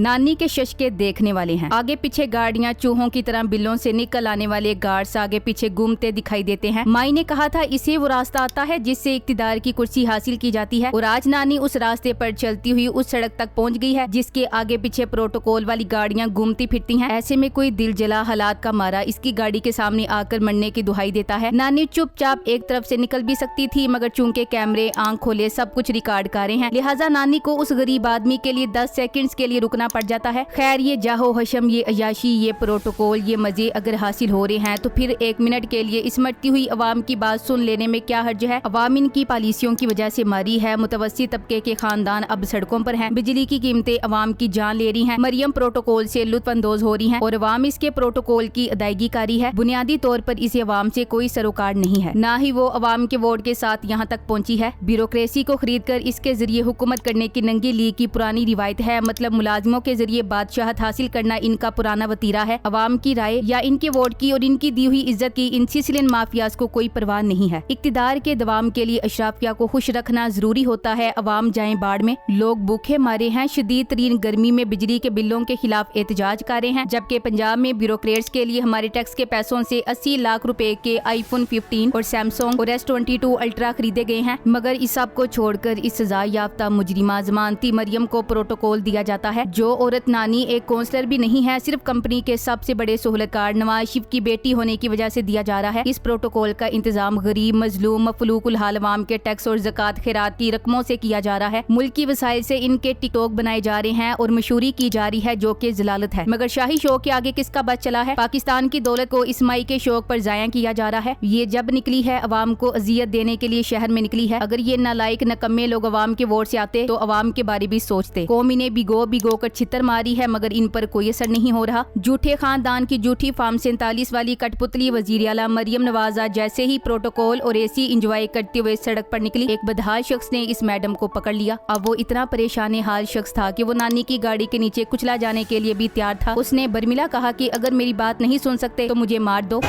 नानी के शशके देखने वाले हैं। आगे पीछे गाड़ियां चूहों की तरह बिलों से निकल आने वाले गार्ड्स आगे पीछे घूमते दिखाई देते हैं। माई ने कहा था इसे वो रास्ता आता है जिससे इक्तिदार की कुर्सी हासिल की जाती है और आज नानी उस रास्ते पर चलती हुई उस सड़क तक पहुंच गई है जिसके आगे पीछे प्रोटोकॉल वाली गाड़ियां घूमती फिरती हैं। ऐसे में कोई दिल जला हालात का मारा इसकी गाड़ी के सामने आकर मरने की दुहाई देता है। नानी चुपचाप एक तरफ से निकल भी सकती थी मगर चूंकि कैमरे आंख खोले सब कुछ रिकॉर्ड कर रहे हैं लिहाजा नानी को उस गरीब आदमी के लिए 10 सेकंड्स के लिए रुकना पड़ जाता है। खैर ये जाहो हशम, ये अयाशी, ये प्रोटोकॉल, ये मजे अगर हासिल हो रहे हैं तो फिर 1 मिनट के लिए इस मरती हुई अवाम की बात सुन लेने में क्या हर्ज है। अवाम इनकी पॉलिसियों की वजह से मारी है। मुतवस्सित तबके के खानदान अब सड़कों पर हैं। बिजली की कीमतें अवाम की जान ले रही हैं। मरियम प्रोटोकॉल से लुत्फअंदोज हो रही हैं और अवाम इसके प्रोटोकॉल की अदायगी कारी है। बुनियादी तौर पर इसे अवाम से कोई सरोकार नहीं है, न ही वो अवाम के वोट के साथ यहाँ तक पहुँची है। ब्यूरोक्रेसी को खरीद कर इसके जरिए हुकूमत करने की नंगी लीग की पुरानी रिवायत है। मतलब मुलाजिमों के जरिए बादशाहत हासिल करना इनका पुराना वतीरा है। अवाम की राय या इनके वोट की और इनकी दी हुई इज्जत की इन सिसिलियन माफियाज को कोई परवाह नहीं है। इक्तिदार के दवाम के लिए अशराफिया को खुश रखना जरूरी होता है। अवाम जाए बाढ़ में, लोग भूखे मारे हैं। शदीद तरीन गर्मी में बिजली के बिलों के खिलाफ एहतजाज कर रहे हैं जबकि पंजाब में ब्यूरोक्रेट्स के लिए हमारे टैक्स के पैसों से 80 लाख रुपए के iPhone 15 और सैमसंग और S22 अल्ट्रा खरीदे गए हैं। मगर इस सब को छोड़कर इस सजा याफ्ता मुजरिमा जमानती मरियम को प्रोटोकॉल दिया जाता है। जो औरत नानी एक काउंसलर भी नहीं है, सिर्फ कंपनी के सबसे बड़े सहूलतकार नवाज शरीफ की बेटी होने की वजह से दिया जा रहा है। इस प्रोटोकॉल का इंतजाम गरीब, मजलूम, मफलूकुल हाल अवाम के टैक्स और ज़कात खैरात की रकमों से किया जा रहा है। मुल्क की वसाइल से इनके टिकटॉक बनाए जा रहे हैं और मशहूरी की जा रही है जो कि जलालत है। मगर शाही शौक के आगे किसका बस चला है? पाकिस्तान की दौलत को इस माई के शौक पर जाया किया जा रहा है। ये जब निकली है अवाम को अजियत देने के लिए शहर में निकली है। अगर ये नालायक नकम्मे लोग अवाम के वोट से आते तो अवाम के बारे भी सोचते। कौम इन्हें भिगो कर छितर मारी है मगर इन पर कोई असर नहीं हो रहा। झूठे खानदान की झूठी फार्म 47 वाली कठपुतली वजीर आला मरियम नवाजा जैसे ही प्रोटोकॉल और AC इंजॉय करते हुए सड़क पर निकली, एक बदहाल शख्स ने इस मैडम को पकड़ लिया। अब वो इतना परेशान हाल शख्स था कि वो नानी की गाड़ी के नीचे कुचला जाने के लिए भी तैयार था। उसने बर्मिला कहा कि अगर मेरी बात नहीं सुन सकते तो मुझे मार दो।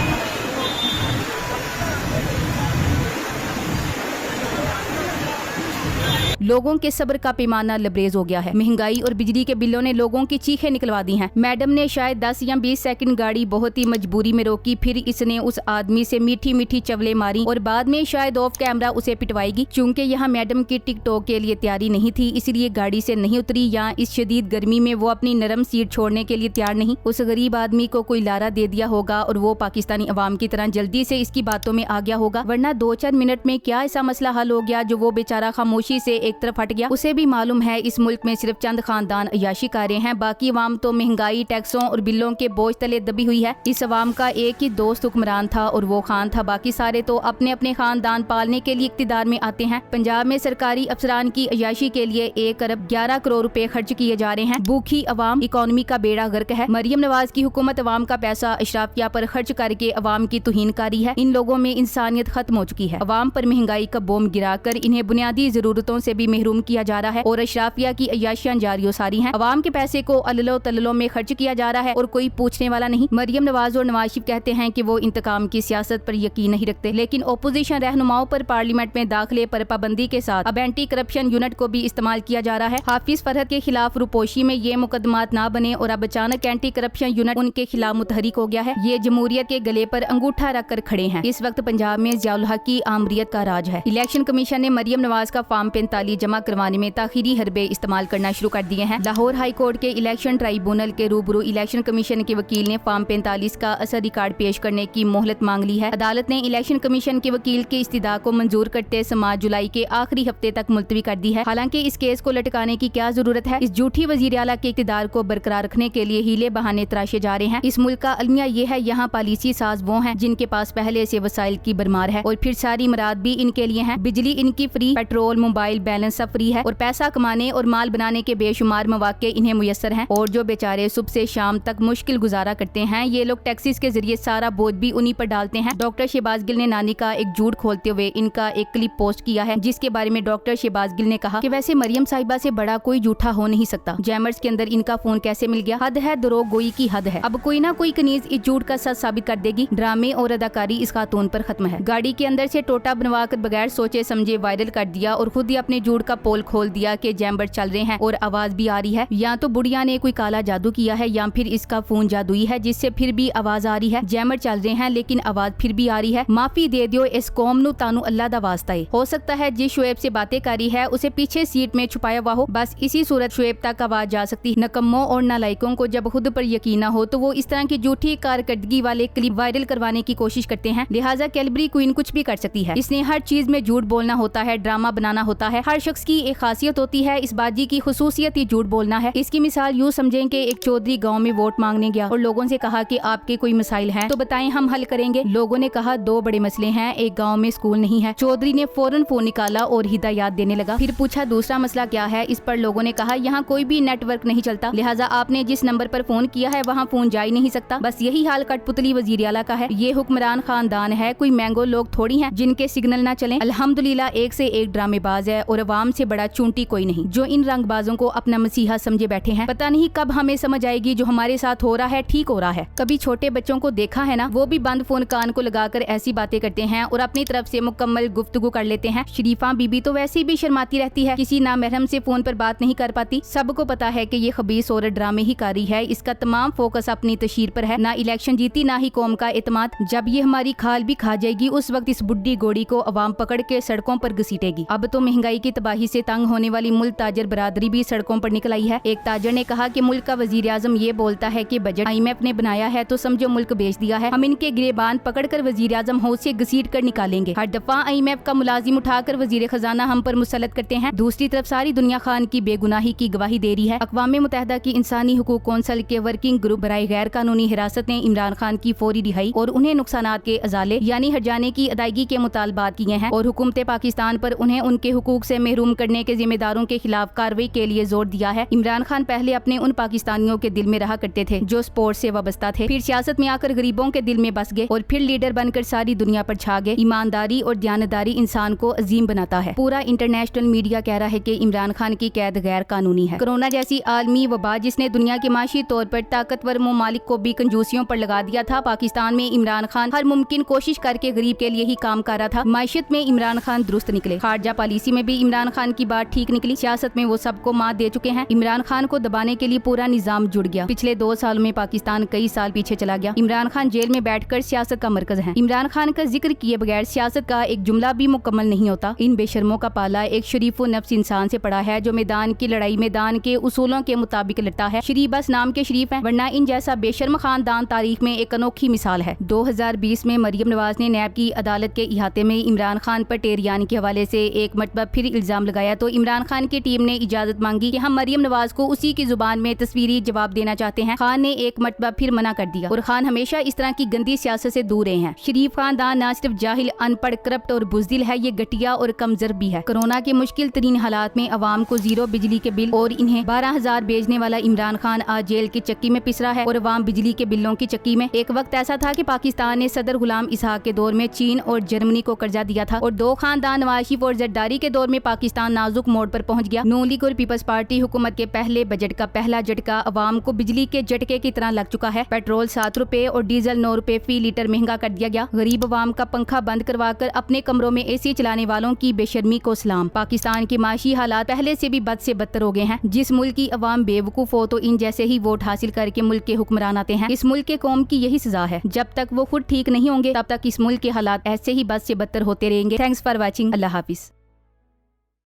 लोगों के सब्र का पैमाना लबरेज हो गया है। महंगाई और बिजली के बिलों ने लोगों की चीखें निकलवा दी हैं। मैडम ने शायद 10 या 20 सेकंड गाड़ी बहुत ही मजबूरी में रोकी, फिर इसने उस आदमी से मीठी मीठी चवले मारी और बाद में शायद ऑफ कैमरा उसे पिटवाएगी। चूंकि यहाँ मैडम की टिकटॉक के लिए तैयारी नहीं थी इसलिए गाड़ी से नहीं उतरी या इस शदीद गर्मी में वो अपनी नरम सीट छोड़ने के लिए तैयार नहीं। उस गरीब आदमी को कोई लारा दे दिया होगा और वो पाकिस्तानी अवाम की तरह जल्दी से इसकी बातों में आ गया होगा, वरना 2-4 मिनट में क्या ऐसा मसला हल हो गया जो वो बेचारा खामोशी से एक तरफ हट गया। उसे भी मालूम है इस मुल्क में सिर्फ चंद खानदान अयाशी कर रहे हैं, बाकी अवाम तो महंगाई, टैक्सों और बिलों के बोझ तले दबी हुई है। इस अवाम का एक ही दोस्त हुक्मरान था और वो खान था। बाकी सारे तो अपने अपने खानदान पालने के लिए इक्तिदार में आते हैं। पंजाब में सरकारी अफसरान की अयाशी के लिए 1 अरब 11 करोड़ रुपए खर्च किए जा रहे हैं। भूखी अवाम, इकोनॉमी का बेड़ा गर्क है। मरियम नवाज की हुकूमत अवाम का पैसा अशराफिया पर खर्च करके अवाम की तुहीनकारी है। इन लोगों में इंसानियत खत्म हो चुकी है। अवाम पर महंगाई का बोम गिराकर इन्हें बुनियादी जरूरतों से भी महरूम किया जा रहा है और अशराफिया की अय्याशियां जारी सारी हैं। अवाम के पैसे को अल्लो तल्लो में खर्च किया जा रहा है और कोई पूछने वाला नहीं। मरियम नवाज और नवाज शरीफ कहते हैं कि वो इंतकाम की सियासत पर यकीन नहीं रखते, लेकिन ओपोजिशन रहनुमाओं पर पार्लियामेंट में दाखिले पर पाबंदी के साथ अब एंटी करप्शन यूनिट को भी इस्तेमाल किया जा रहा है। हाफिज फरहत के खिलाफ रुपोशी में ये मुकदमात ना बने और अब अचानक एंटी करप्शन यूनिट उनके खिलाफ मुतहरिक हो गया है। ये जमहूरियत के गले पर अंगूठा रख कर खड़े हैं। इस वक्त पंजाब में ज़ियाउल हक की आमरीत का राज है। इलेक्शन कमीशन ने मरियम नवाज का फॉर्म 45 जमा करवाने में ताखीरी हरबे इस्तेमाल करना शुरू कर दिए हैं। लाहौर हाई कोर्ट के इलेक्शन ट्राइब्यूनल के रूबरू इलेक्शन कमीशन के वकील ने फॉर्म 45 का असर रिकॉर्ड पेश करने की मोहलत मांग ली है। अदालत ने इलेक्शन कमीशन के वकील के इस्तिदा को मंजूर करते समाज जुलाई के आखिरी हफ्ते तक मुलतवी कर दी है। हालांकि इस केस को लटकाने की क्या जरूरत है? इस झूठी वजीर आला के इक़्तिदार को बरकरार रखने के लिए हीले बहाने तराशे जा रहे हैं। इस मुल्क का अलमिया ये है, यहाँ पॉलिसी साज वो हैं जिनके पास पहले से वसाइल की भरमार है और फिर सारी मुराद भी इनके लिए है। बिजली इनकी फ्री, पेट्रोल, मोबाइल बैलेंस सब फ्री है और पैसा कमाने और माल बनाने के बेशुमार मौके इन्हें मुयस्सर हैं। और जो बेचारे सुबह से शाम तक मुश्किल गुजारा करते हैं, ये लोग टैक्सीज के जरिए सारा बोझ भी उन्हीं पर डालते हैं। डॉक्टर शहबाज गिल ने नानी का एक झूठ खोलते हुए इनका एक क्लिप पोस्ट किया है जिसके बारे में डॉक्टर शहबाज गिल ने कहा कि वैसे मरियम साहिबा से बड़ा कोई झूठा हो नहीं सकता। जैमर्स के अंदर इनका फोन कैसे मिल गया? हद है, दरोग गोई की हद है। अब कोई ना कोई कनीज इस झूठ का सच साबित कर देगी। ड्रामे और अदाकारी इस खातून पर खत्म है। गाड़ी के अंदर से टोटा बनवा कर बगैर सोचे समझे वायरल कर दिया और खुद ही अपने जूड़ का पोल खोल दिया कि जैम्बर चल रहे हैं और आवाज भी आ रही है। या तो बुढ़िया ने कोई काला जादू किया है या फिर इसका फोन जादुई है जिससे फिर भी आवाज आ रही है। जैमर चल रहे हैं लेकिन आवाज फिर भी आ रही है। माफी दे दियो इस कौम नु तानू अल्लाह दा वास्ता है। हो सकता है जिस शुएब से बातें करी है उसे पीछे सीट में छुपाया हुआ हो। बस इसी सूरत शुएब तक आवाज जा सकती। नकम्मों और नालायकों को जब खुद पर यकीन न हो तो वो इस तरह की झूठी कारकर्दगी वाले क्लिप वायरल करवाने की कोशिश करते हैं। लिहाजा कैलबरी क्वीन कुछ भी कर सकती है। इसने हर चीज में झूठ बोलना होता है, ड्रामा बनाना होता है। हर शख्स की एक खासियत होती है, इस बाजी की खुसूसियत ही झूठ बोलना है। इसकी मिसाल यूँ समझें कि एक चौधरी गाँव में वोट मांगने गया और लोगों से कहा कि आपके कोई मसाइल हैं तो बताएं, हम हल करेंगे। लोगों ने कहा 2 बड़े मसले हैं, एक गांव में स्कूल नहीं है। चौधरी ने फौरन फोन निकाला और हिदायत देने लगा। फिर पूछा दूसरा मसला क्या है। इस पर लोगों ने कहा यहाँ कोई भी नेटवर्क नहीं चलता, लिहाजा आपने जिस नंबर पर फोन किया है वहाँ फोन जा ही नहीं सकता। बस यही हाल कठपुतली वजीर आला का है। ये हुक्मरान खानदान है, कोई मैंगो लोग थोड़ी हैं जिनके सिग्नल ना चले। अल्हम्दुलिल्लाह एक से एक ड्रामेबाज है और अवाम से बड़ा चूंटी कोई नहीं जो इन रंगबाजों को अपना मसीहा समझे बैठे हैं। पता नहीं कब हमें समझ आएगी जो हमारे साथ हो रहा है ठीक हो रहा है। कभी छोटे बच्चों को देखा है ना, वो भी बंद फोन कान को लगाकर ऐसी बातें करते हैं और अपनी तरफ से मुकम्मल गुफ्तगू कर लेते हैं। शरीफा बीबी तो वैसे भी शर्माती रहती है, किसी नामहरम से फोन पर बात नहीं कर पाती। सबको पता है कि ये खबीस औरत ड्रामे ही कर रही है। इसका तमाम फोकस अपनी तशहीर पर है। ना इलेक्शन जीती ना ही कौम का एतमाद। जब ये हमारी खाल भी खा जाएगी उस वक्त इस बुड्ढी घोड़ी को अवाम पकड़ के सड़कों पर घसीटेगी। अब तो महंगाई की तबाही से तंग होने वाली मुल्क ताजर बरादरी भी सड़कों पर निकल आई है। एक ताजर ने कहा कि मुल्क का वजीर आजम ये बोलता है कि बजट IMF ने बनाया है तो समझो मुल्क बेच दिया है। हम इनके गिरेबान पकड़कर वजीर आजम हाउस से घसीट कर निकालेंगे। हर दफा IMF का मुलाजिम उठाकर वजीर खजाना हम पर मुसल्लत करते हैं। दूसरी तरफ सारी दुनिया खान की बेगुनाही की गवाही दे रही है। अक़वाम मुत्तहिदा की इंसानी हुकूक कौंसिल के वर्किंग ग्रुप बराए गैर कानूनी हिरासत ने इमरान खान की फौरी रिहाई और उन्हें नुकसानात के अजाले यानी हट जाने की अदायगी के मुतालबात किए हैं और हुकूमत पाकिस्तान पर उन्हें उनके हुकूक से महरूम करने के जिम्मेदारों के खिलाफ कार्रवाई के लिए जोर दिया है। इमरान खान पहले अपने उन पाकिस्तानियों के दिल में रहा करते थे जो स्पोर्ट्स से वाबस्ता थे, फिर सियासत में आकर गरीबों के दिल में बस गए और फिर लीडर बनकर सारी दुनिया पर छा गए। ईमानदारी और दयानतदारी इंसान को अजीम बनाता है। पूरा इंटरनेशनल मीडिया कह रहा है कि इमरान खान की कैद गैर कानूनी है। कोरोना जैसी आलमी वबा जिसने दुनिया के माशी तौर पर ताकतवर ममालिक को भी कंजूसियों पर लगा दिया था, पाकिस्तान में इमरान खान हर मुमकिन कोशिश करके गरीब के लिए ही काम कर रहा था। माशियत में इमरान खान दुरुस्त निकले। खारजा पॉलिसी में भी इमरान खान की बात ठीक निकली। सियासत में वो सबको मात दे चुके हैं। इमरान खान को दबाने के लिए पूरा निजाम जुड़ गया। पिछले 2 सालों में पाकिस्तान कई साल पीछे चला गया। इमरान खान जेल में बैठकर सियासत का मरकज है। इमरान खान का जिक्र किए बगैर सियासत का एक जुमला भी मुकम्मल नहीं होता। इन बेशर्मों का पाला एक शरीफ नफ्स इंसान से पड़ा है जो मैदान की लड़ाई मैदान के उसूलों के मुताबिक लड़ता है। शरीफ बस नाम के शरीफ है, वरना इन जैसा बेशर्म खानदान तारीख में एक अनोखी मिसाल है। 2020 में मरियम नवाज ने नैब की अदालत के इहाते में इमरान खान पर टेरियान के हवाले से एक मरतबा फिर इल्जाम लगाया तो इमरान खान की टीम ने इजाजत मांगी कि हम मरियम नवाज को उसी की जुबान में तस्वीरी जवाब देना चाहते हैं। खान ने एक मरतबा फिर मना कर दिया और खान हमेशा इस तरह की गंदी सियासत से दूर रहे हैं। शरीफ खानदान न सिर्फ जाहिल, अनपढ़, करप्ट और बुज़दिल है, ये घटिया और कमजोर भी है। कोरोना के मुश्किल तरीन हालात में अवाम को 0 बिजली के बिल और इन्हें 12,000 भेजने वाला इमरान खान आज जेल की चक्की में पिस रहा है और अवाम बिजली के बिलों की चक्की में। एक वक्त ऐसा था कि पाकिस्तान ने सदर गुलाम इसहाक के दौर में चीन और जर्मनी को कर्जा दिया था और 2 खानदान नवाज शरीफ और जरदारी के दौर में पाकिस्तान नाजुक मोड़ पर पहुंच गया। नून लीग और पीपल्स पार्टी हुकूमत के पहले बजट का पहला झटका अवाम को बिजली के झटके की तरह लग चुका है। पेट्रोल 7 रुपए और डीजल 9 रुपए फी लीटर महंगा कर दिया गया। गरीब अवाम का पंखा बंद करवाकर अपने कमरों में AC चलाने वालों की बेशर्मी को सलाम। पाकिस्तान के माशी हालात पहले से भी बद से बदतर हो गए हैं। जिस मुल्क की अवाम बेवकूफ हो तो इन जैसे ही वोट हासिल करके मुल्क के हुक्मरान आते हैं। इस मुल्क के कौम की यही सजा है। जब तक वो खुद ठीक नहीं होंगे तब तक इस मुल्क के हालात ऐसे ही बद से बदतर होते रहेंगे। Thanks for watching. Allah Hafiz.